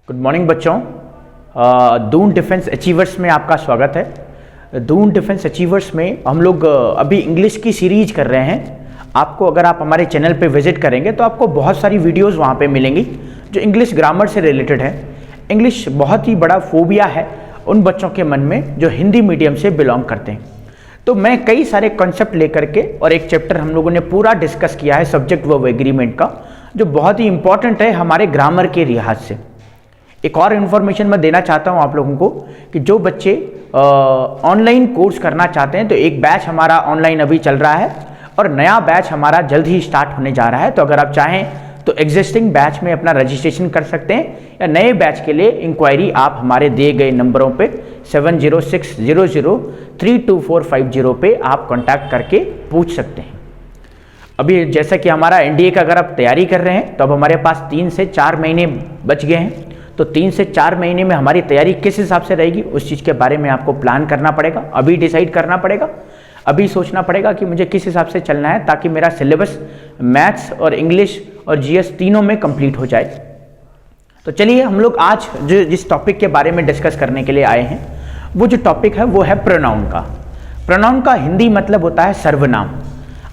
Good morning बच्चों, Doon defence achievers में आपका स्वागत है। दून डिफेंस अचीवर्स में हम लोग अभी इंग्लिश की सीरीज कर रहे हैं। आपको अगर आप हमारे चैनल पे विजिट करेंगे तो आपको बहुत सारी वीडियोस वहाँ पे मिलेंगी जो इंग्लिश ग्रामर से रिलेटेड है। इंग्लिश बहुत ही बड़ा फोबिया है उन बच्चों के मन में जो हिंदी मीडियम से बिलोंग करते हैं। तो मैं कई सारे कॉन्सेप्ट लेकर के और एक चैप्टर हम लोगों ने पूरा डिस्कस किया है सब्जेक्ट वर्ब एग्रीमेंट का, जो बहुत ही इंपॉर्टेंट है हमारे ग्रामर के लिहाज से। एक और इन्फॉर्मेशन मैं देना चाहता हूं आप लोगों को कि जो बच्चे ऑनलाइन कोर्स करना चाहते हैं तो एक बैच हमारा ऑनलाइन अभी चल रहा है और नया बैच हमारा जल्द ही स्टार्ट होने जा रहा है। तो अगर आप चाहें तो एग्जिस्टिंग बैच में अपना रजिस्ट्रेशन कर सकते हैं या नए बैच के लिए इंक्वायरी आप हमारे दिए गए नंबरों पे 7060032450 पे आप कांटेक्ट करके पूछ सकते हैं। अभी जैसा कि हमारा एनडीए का अगर आप तैयारी कर रहे हैं तो अब हमारे पास 3 से 4 महीने बच गए हैं। तो 3 से 4 महीने में हमारी तैयारी किस हिसाब से रहेगी उस चीज़ के बारे में आपको प्लान करना पड़ेगा, अभी डिसाइड करना पड़ेगा, अभी सोचना पड़ेगा कि मुझे किस हिसाब से चलना है ताकि मेरा सिलेबस मैथ्स और इंग्लिश और जीएस तीनों में कंप्लीट हो जाए। तो चलिए हम लोग आज जो जिस टॉपिक के बारे में डिस्कस करने के लिए आए हैं वो जो टॉपिक है वो है प्रोनाउन का। प्रोनाउन का हिंदी मतलब होता है सर्वनाम।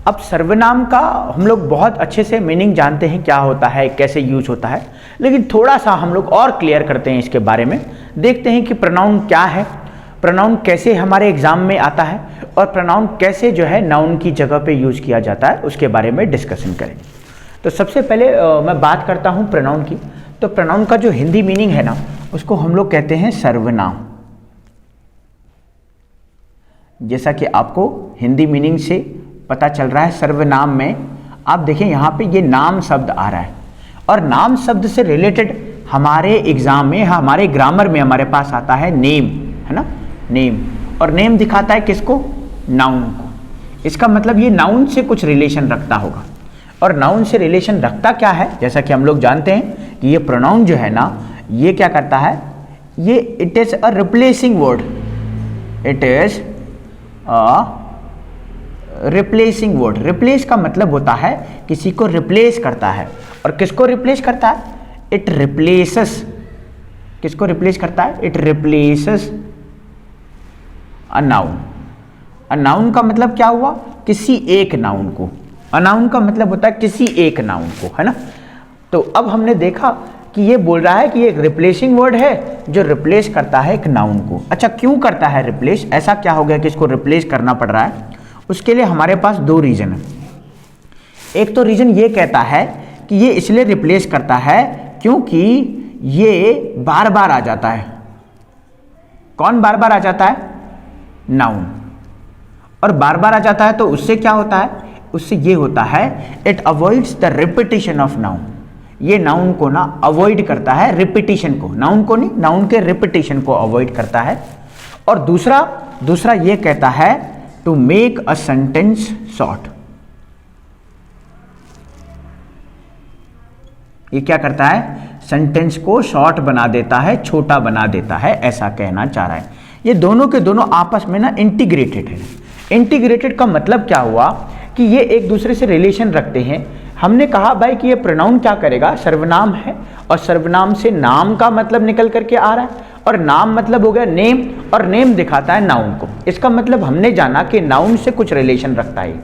अब सर्वनाम का हम लोग बहुत अच्छे से मीनिंग जानते हैं, क्या होता है, कैसे यूज होता है, लेकिन थोड़ा सा हम लोग और क्लियर करते हैं इसके बारे में। देखते हैं कि प्रोनाउन क्या है, प्रोनाउन कैसे हमारे एग्जाम में आता है और प्रोनाउन कैसे जो है नाउन की जगह पे यूज किया जाता है, उसके बारे में डिस्कशन करेंगे। तो सबसे पहले मैं बात करता हूँ प्रोनाउन की। तो प्रोनाउन का जो हिंदी मीनिंग है ना उसको हम लोग कहते हैं सर्वनाम। जैसा कि आपको हिंदी मीनिंग से पता चल रहा है, सर्वनाम में आप देखें यहाँ पे ये नाम शब्द आ रहा है और नाम शब्द से रिलेटेड हमारे एग्जाम में, हमारे ग्रामर में हमारे पास आता है नेम, है ना, नेम। और नेम दिखाता है किसको? नाउन को। इसका मतलब ये नाउन से कुछ रिलेशन रखता होगा। और नाउन से रिलेशन रखता क्या है? जैसा कि हम लोग जानते हैं कि ये प्रोनाउन जो है ना ये क्या करता है, ये it is a replacing word. It is a replacing word. Replace का मतलब होता है किसी को रिप्लेस करता है। और किसको रिप्लेस करता है? It replaces. किसको रिप्लेस करता है? It replaces a noun. A noun का मतलब क्या हुआ? किसी एक नाउन को। अ नाउन का मतलब होता है किसी एक नाउन को, है ना। तो अब हमने देखा कि ये बोल रहा है कि ये एक रिप्लेसिंग वर्ड है जो रिप्लेस करता है एक नाउन को। अच्छा, क्यों करता है रिप्लेस? ऐसा क्या हो गया कि इसको रिप्लेस करना पड़ रहा है? उसके लिए हमारे पास 2 रीजन है। एक तो रीजन ये कहता है कि ये इसलिए रिप्लेस करता है क्योंकि ये बार बार आ जाता है। कौन बार बार आ जाता है? नाउन। और बार बार आ जाता है तो उससे क्या होता है? उससे ये होता है it avoids the repetition of noun. ये नाउन को ना अवॉइड करता है, रिपीटिशन को, नाउन को नहीं, नाउन के रिपीटिशन को अवॉइड करता है। और दूसरा ये कहता है to make a sentence short. ये क्या करता है? सेंटेंस को शॉर्ट बना देता है, छोटा बना देता है, ऐसा कहना चाह रहा है। ये दोनों के दोनों आपस में ना इंटीग्रेटेड है। इंटीग्रेटेड का मतलब क्या हुआ कि ये एक दूसरे से रिलेशन रखते हैं। हमने कहा भाई कि ये प्रोनाउन क्या करेगा? सर्वनाम है और सर्वनाम से नाम का मतलब निकल करके आ रहा है और नाम मतलब हो गया नेम और नेम दिखाता है नाउन को। इसका मतलब हमने जाना कि नाउन से कुछ रिलेशन रखता है।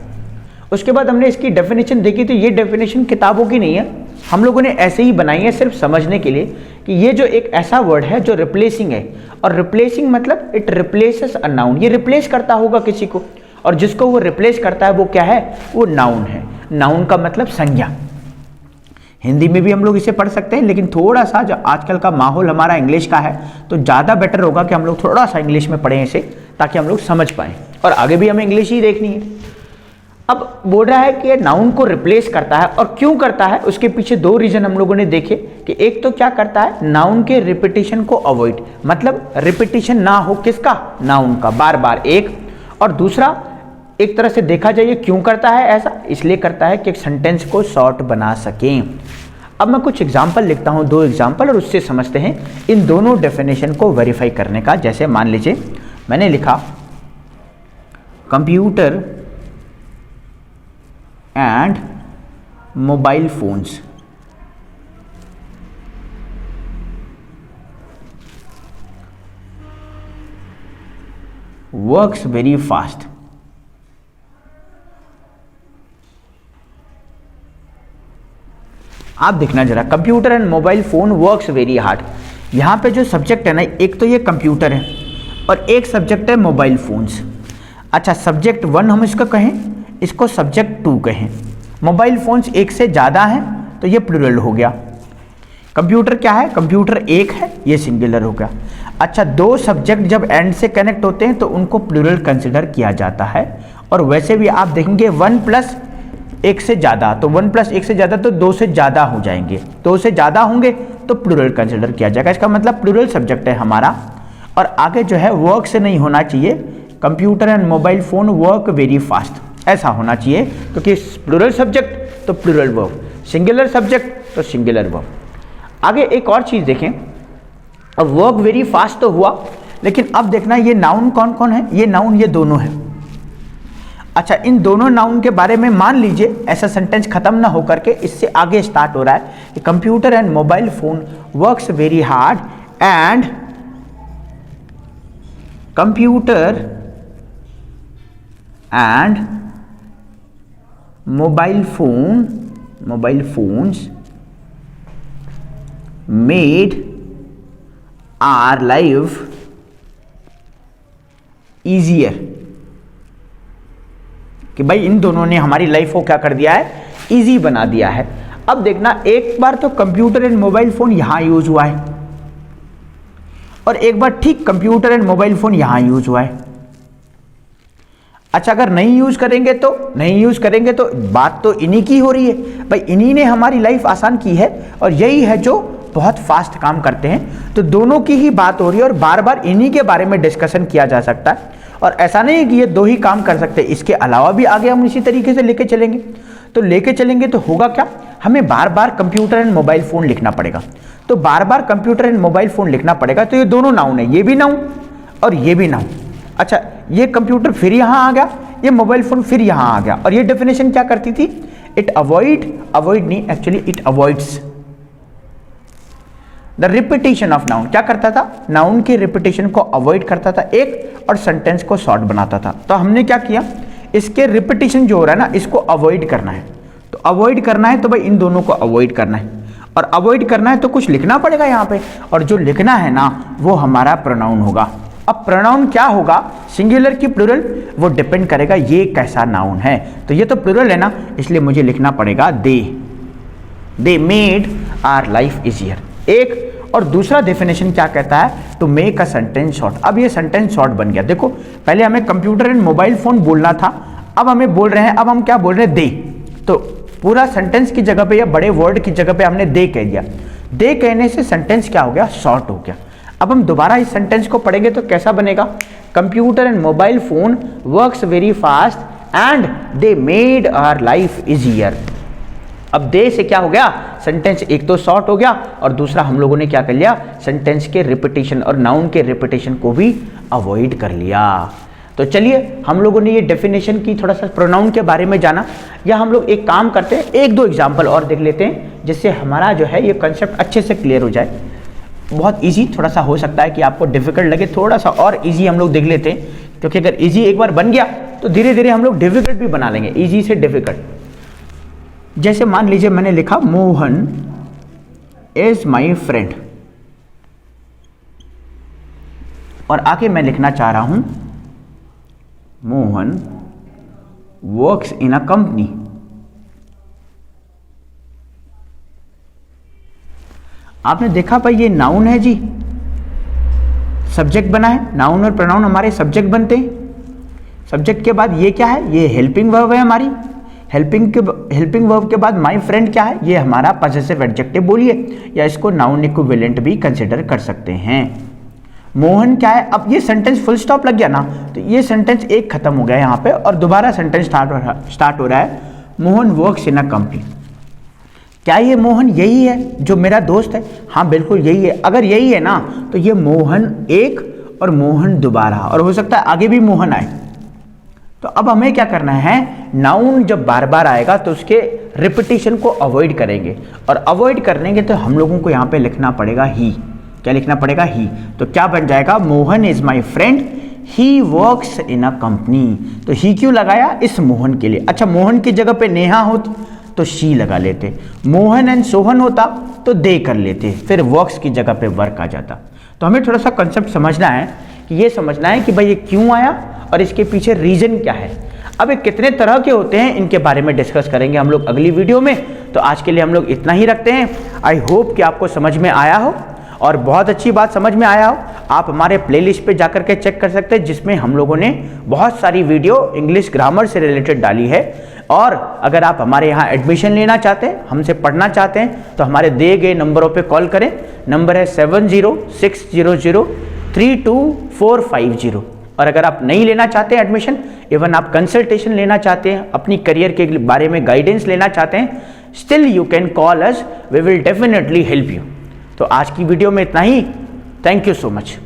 उसके बाद हमने इसकी डेफिनेशन देखी तो ये डेफिनेशन किताबों की नहीं है, हम लोगों ने ऐसे ही बनाई है सिर्फ समझने के लिए कि ये जो एक ऐसा वर्ड है जो रिप्लेसिंग है। और रिप्लेसिंग मतलब इट रिप्लेसेस अ नाउन। ये रिप्लेस करता होगा किसी को और जिसको वो रिप्लेस करता है वो क्या है? वो नाउन है। नाउन का मतलब संज्ञा। हिंदी में भी हम लोग इसे पढ़ सकते हैं, लेकिन थोड़ा सा जो आजकल का माहौल हमारा इंग्लिश का है तो ज़्यादा बेटर होगा कि हम लोग थोड़ा सा इंग्लिश में पढ़ें इसे, ताकि हम लोग समझ पाएँ। और आगे भी हमें इंग्लिश ही देखनी है। अब बोल रहा है कि नाउन को रिप्लेस करता है और क्यों करता है उसके पीछे 2 रीजन हम लोगों ने देखे कि एक तो क्या करता है, नाउन के रिपीटिशन को अवॉइड, मतलब रिपीटिशन ना हो किसका? नाउन का, बार बार एक। और दूसरा एक तरह से देखा जाए क्यों करता है ऐसा? इसलिए करता है कि एक सेंटेंस को शॉर्ट बना सकें। अब मैं कुछ एग्जाम्पल लिखता हूँ, 2 एग्जाम्पल, और उससे समझते हैं इन दोनों डेफिनेशन को वेरीफाई करने का। जैसे मान लीजिए मैंने लिखा computer and mobile phones works very fast. आप देखना जरा, computer and mobile phone works very hard. यहां पे जो सब्जेक्ट है ना, एक तो ये कंप्यूटर है और एक सब्जेक्ट है मोबाइल फोन्स। अच्छा, सब्जेक्ट 1 हम इसका कहें, इसको सब्जेक्ट 2 कहें। मोबाइल फोन्स एक से ज़्यादा है तो ये प्लूरल हो गया। कंप्यूटर क्या है, कंप्यूटर एक है, ये सिंगुलर हो गया। अच्छा, दो सब्जेक्ट जब एंड से कनेक्ट होते हैं तो उनको प्लूरल कंसिडर किया जाता है। और वैसे भी आप देखेंगे 1 प्लस 1 से ज़्यादा, तो 1 प्लस 1 से ज़्यादा तो 2 से ज़्यादा हो जाएंगे, 2 से ज़्यादा होंगे तो प्लूरल कंसिडर किया जाएगा। इसका मतलब प्लूरल सब्जेक्ट है हमारा। और आगे जो है वर्क से नहीं होना चाहिए, computer and mobile phone work very fast, ऐसा होना चाहिए, क्योंकि प्लूरल सब्जेक्ट तो प्लूरल वर्ब, सिंगुलर सब्जेक्ट तो सिंगुलर वर्ब। आगे एक और चीज़ देखें, अब वर्क वेरी फास्ट तो हुआ, लेकिन अब देखना ये नाउन कौन कौन है। ये नाउन ये दोनों है। अच्छा, इन दोनों नाउन के बारे में मान लीजिए ऐसा सेंटेंस खत्म ना होकर के इससे आगे स्टार्ट हो रहा है कि computer and mobile phone works very hard and computer and mobile phones made our life easier. कि भाई इन दोनों ने हमारी लाइफ को क्या कर दिया है, इजी बना दिया है। अब देखना, एक बार तो कंप्यूटर एंड मोबाइल फोन यहां यूज हुआ है और एक बार ठीक कंप्यूटर एंड मोबाइल फोन यहां यूज हुआ है। अच्छा, अगर नहीं यूज करेंगे तो बात तो इन्हीं की हो रही है। भाई इन्हीं ने हमारी लाइफ आसान की है और यही है जो बहुत फास्ट काम करते हैं। तो दोनों की ही बात हो रही है और बार बार इन्हीं के बारे में डिस्कशन किया जा सकता है। और ऐसा नहीं है कि ये दो ही काम कर सकते, इसके अलावा भी आगे हम इसी तरीके से लेके चलेंगे तो होगा क्या, हमें बार बार कंप्यूटर एंड मोबाइल फोन लिखना पड़ेगा। तो बार बार कंप्यूटर एंड मोबाइल फोन लिखना पड़ेगा, तो ये दोनों नाउन है, ये भी नाउन और ये भी नाउन। अच्छा, ये कंप्यूटर फिर यहां आ गया, ये मोबाइल फोन फिर यहां आ गया। और ये डेफिनेशन क्या करती थी, इट अवॉइड नहीं, actually it avoids the repetition of noun. क्या करता था, नाउन की रिपीटेशन को अवॉइड करता था एक, और सेंटेंस को शॉर्ट बनाता था। तो हमने क्या किया, इसके रिपीटेशन जो हो रहा है ना, इसको अवॉइड करना है। तो अवॉइड करना है तो भाई इन दोनों को अवॉइड करना है, और अवॉइड करना है तो कुछ लिखना पड़ेगा यहाँ पे, और जो लिखना है ना वो हमारा प्रोनाउन होगा। अब प्रोनाउन क्या होगा, सिंगुलर की प्लूरल, वो डिपेंड करेगा ये कैसा नाउन है। तो ये तो प्लूरल है ना, इसलिए मुझे लिखना पड़ेगा they made our life easier. एक, और दूसरा डेफिनेशन क्या कहता है, to make a sentence short. अब ये सेंटेंस शॉर्ट बन गया। देखो, पहले हमें कंप्यूटर एंड मोबाइल फोन बोलना था, अब हमें बोल रहे हैं, अब हम क्या बोल रहे हैं, दे। तो पूरा सेंटेंस की जगह पे या बड़े वर्ड की जगह पे हमने दे कह दिया। दे कहने से सेंटेंस क्या हो गया, शॉर्ट हो गया। अब हम दोबारा इस सेंटेंस को पढ़ेंगे तो कैसा बनेगा, computer and mobile phone works very fast and they made our life easier. अब दे से क्या हो गया, सेंटेंस एक तो शॉर्ट हो गया, और दूसरा हम लोगों ने क्या कर लिया, सेंटेंस के रिपीटेशन और नाउन के रिपीटेशन को भी अवॉइड कर लिया। तो चलिए, हम लोगों ने ये डेफिनेशन की, थोड़ा सा प्रोनाउन के बारे में जाना। या हम लोग एक काम करते हैं, एक दो एग्जाम्पल और देख लेते हैं, जिससे हमारा जो है ये कंसेप्ट अच्छे से क्लियर हो जाए। बहुत ईजी थोड़ा सा हो सकता है कि आपको डिफिकल्ट लगे, थोड़ा सा और ईजी हम लोग देख लेते हैं, क्योंकि अगर ईजी एक बार बन गया तो धीरे धीरे हम लोग डिफिकल्ट भी बना लेंगे, ईजी से डिफिकल्ट। जैसे मान लीजिए मैंने लिखा मोहन इज माई फ्रेंड, और आगे मैं लिखना चाह रहा हूं Mohan works in a company. आपने देखा भाई ये नाउन है जी, सब्जेक्ट बना है, नाउन और प्रोनाउन हमारे सब्जेक्ट बनते हैं। सब्जेक्ट के बाद ये क्या है, ये हेल्पिंग वर्ब है हमारी। हेल्पिंग वर्ब के बाद माय फ्रेंड क्या है, ये हमारा पॉसेसिव एडजेक्टिव बोलिए, या इसको नाउन इक्विवेलेंट भी कंसिडर कर सकते हैं। मोहन क्या है, अब ये सेंटेंस फुल स्टॉप लग गया ना, तो ये सेंटेंस एक खत्म हो गया यहाँ पे, और दोबारा सेंटेंस स्टार्ट हो रहा है, Mohan works in a company. क्या ये मोहन यही है जो मेरा दोस्त है, हाँ बिल्कुल यही है। अगर यही है ना, तो ये मोहन एक और मोहन दोबारा, और हो सकता है आगे भी मोहन आए, तो अब हमें क्या करना है, नाउन जब बार बार आएगा तो उसके रिपीटिशन को अवॉइड करेंगे, और अवॉइड करेंगे तो हम लोगों को यहाँ पे लिखना पड़ेगा ही। क्या लिखना पड़ेगा? ही। तो क्या बन जाएगा? Mohan is my friend, he works in a company. तो ही क्यों लगाया? इस मोहन के लिए। अच्छा, मोहन की जगह पे नेहा होती तो शी लगा लेते, मोहन एंड सोहन होता तो दे कर लेते, फिर वर्क्स की जगह पे वर्क आ जाता। तो हमें थोड़ा सा कंसेप्ट समझना है कि ये समझना है कि भाई ये क्यों आया और इसके पीछे रीजन क्या है। अब ये कितने तरह के होते हैं इनके बारे में डिस्कस करेंगे हम लोग अगली वीडियो में। तो आज के लिए हम लोग इतना ही रखते हैं। आई होप कि आपको समझ में आया हो, और बहुत अच्छी बात समझ में आया हो। आप हमारे प्लेलिस्ट पे जाकर के चेक कर सकते हैं, जिसमें हम लोगों ने बहुत सारी वीडियो इंग्लिश ग्रामर से रिलेटेड डाली है। और अगर आप हमारे यहाँ एडमिशन लेना चाहते हैं, हमसे पढ़ना चाहते हैं, तो हमारे दिए गए नंबरों पे कॉल करें। नंबर है 7060032450। और अगर आप नहीं लेना चाहते हैं एडमिशन, इवन आप कंसल्टेशन लेना चाहते हैं, अपनी करियर के बारे में गाइडेंस लेना चाहते हैं, still you can call us, we will definitely help you. तो आज की वीडियो में इतना ही। Thank you so much.